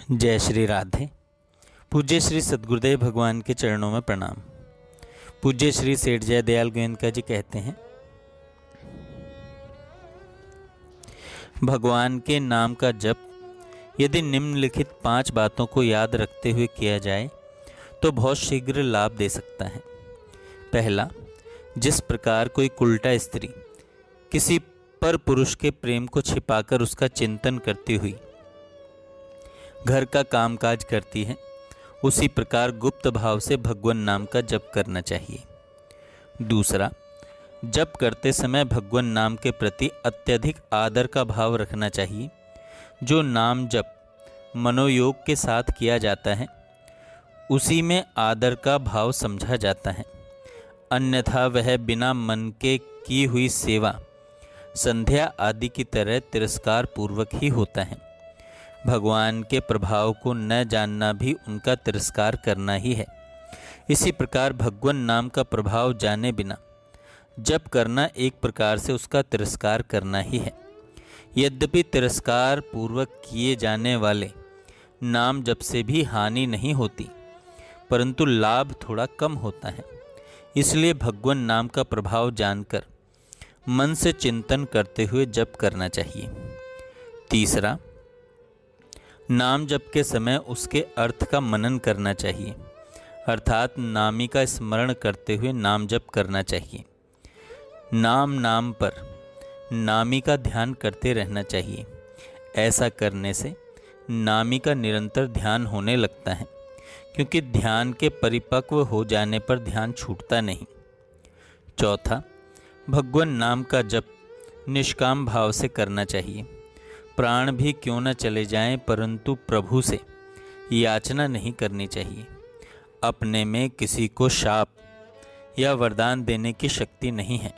जय श्री राधे। पूज्य श्री सद्गुरुदेव भगवान के चरणों में प्रणाम। पूज्य श्री सेठ जय दयाल गोयनका जी कहते हैं, भगवान के नाम का जप यदि निम्नलिखित 5 बातों को याद रखते हुए किया जाए तो बहुत शीघ्र लाभ दे सकता है। पहला, जिस प्रकार कोई कुलटा स्त्री किसी पर पुरुष के प्रेम को छिपाकर उसका चिंतन करती हुई घर का कामकाज करती है, उसी प्रकार गुप्त भाव से भगवान नाम का जप करना चाहिए। दूसरा, जप करते समय भगवान नाम के प्रति अत्यधिक आदर का भाव रखना चाहिए। जो नाम जप मनोयोग के साथ किया जाता है उसी में आदर का भाव समझा जाता है, अन्यथा वह बिना मन के की हुई सेवा संध्या आदि की तरह तिरस्कार पूर्वक ही होता है। भगवान के प्रभाव को न जानना भी उनका तिरस्कार करना ही है। इसी प्रकार भगवान नाम का प्रभाव जाने बिना जप करना एक प्रकार से उसका तिरस्कार करना ही है। यद्यपि तिरस्कार पूर्वक किए जाने वाले नाम जप से भी हानि नहीं होती, परंतु लाभ थोड़ा कम होता है। इसलिए भगवान नाम का प्रभाव जानकर मन से चिंतन करते हुए जप करना चाहिए। तीसरा, नाम जप के समय उसके अर्थ का मनन करना चाहिए, अर्थात नामी का स्मरण करते हुए नाम जप करना चाहिए। नाम पर नामी का ध्यान करते रहना चाहिए। ऐसा करने से नामी का निरंतर ध्यान होने लगता है, क्योंकि ध्यान के परिपक्व हो जाने पर ध्यान छूटता नहीं। चौथा, भगवान नाम का जप निष्काम भाव से करना चाहिए। प्राण भी क्यों न चले जाएं, परंतु प्रभु से याचना नहीं करनी चाहिए। अपने में किसी को शाप या वरदान देने की शक्ति नहीं है।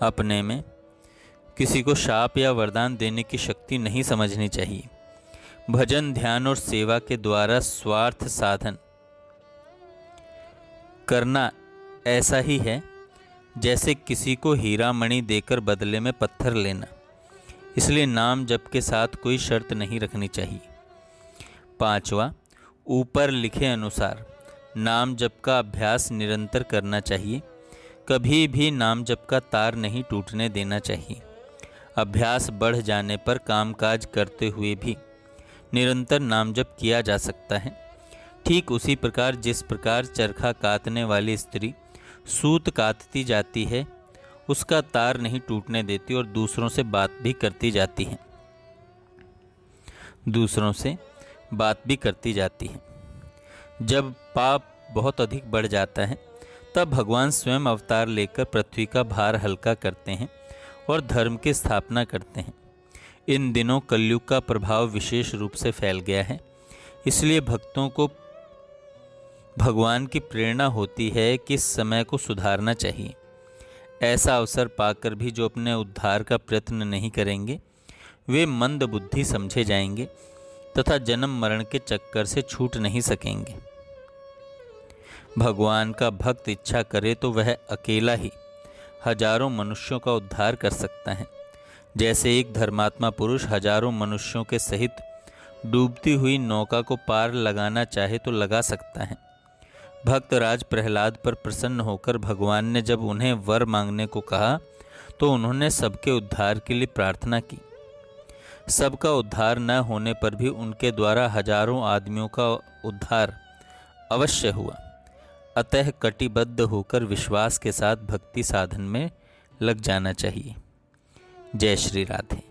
अपने में किसी को शाप या वरदान देने की शक्ति नहीं समझनी चाहिए। भजन, ध्यान और सेवा के द्वारा स्वार्थ साधन करना ऐसा ही है जैसे किसी को हीरा मणि देकर बदले में पत्थर लेना। इसलिए नाम जप के साथ कोई शर्त नहीं रखनी चाहिए। पांचवा, ऊपर लिखे अनुसार नाम जप का अभ्यास निरंतर करना चाहिए। कभी भी नाम जप का तार नहीं टूटने देना चाहिए। अभ्यास बढ़ जाने पर कामकाज करते हुए भी निरंतर नाम जप किया जा सकता है। ठीक उसी प्रकार जिस प्रकार चरखा कातने वाली स्त्री सूत कातती जाती है, उसका तार नहीं टूटने देती और दूसरों से बात भी करती जाती है। जब पाप बहुत अधिक बढ़ जाता है तब भगवान स्वयं अवतार लेकर पृथ्वी का भार हल्का करते हैं और धर्म की स्थापना करते हैं। इन दिनों कलयुग का प्रभाव विशेष रूप से फैल गया है, इसलिए भक्तों को भगवान की प्रेरणा होती है कि समय को सुधारना चाहिए। ऐसा अवसर पाकर भी जो अपने उद्धार का प्रयत्न नहीं करेंगे वे मंद बुद्धि समझे जाएंगे तथा जन्म मरण के चक्कर से छूट नहीं सकेंगे। भगवान का भक्त इच्छा करे तो वह अकेला ही हजारों मनुष्यों का उद्धार कर सकता है। जैसे एक धर्मात्मा पुरुष हजारों मनुष्यों के सहित डूबती हुई नौका को पार लगाना चाहे तो लगा सकता है। भक्त राज प्रहलाद पर प्रसन्न होकर भगवान ने जब उन्हें वर मांगने को कहा तो उन्होंने सबके उद्धार के लिए प्रार्थना की। सबका उद्धार न होने पर भी उनके द्वारा हजारों आदमियों का उद्धार अवश्य हुआ। अतः कटिबद्ध होकर विश्वास के साथ भक्ति साधन में लग जाना चाहिए। जय श्री राधे।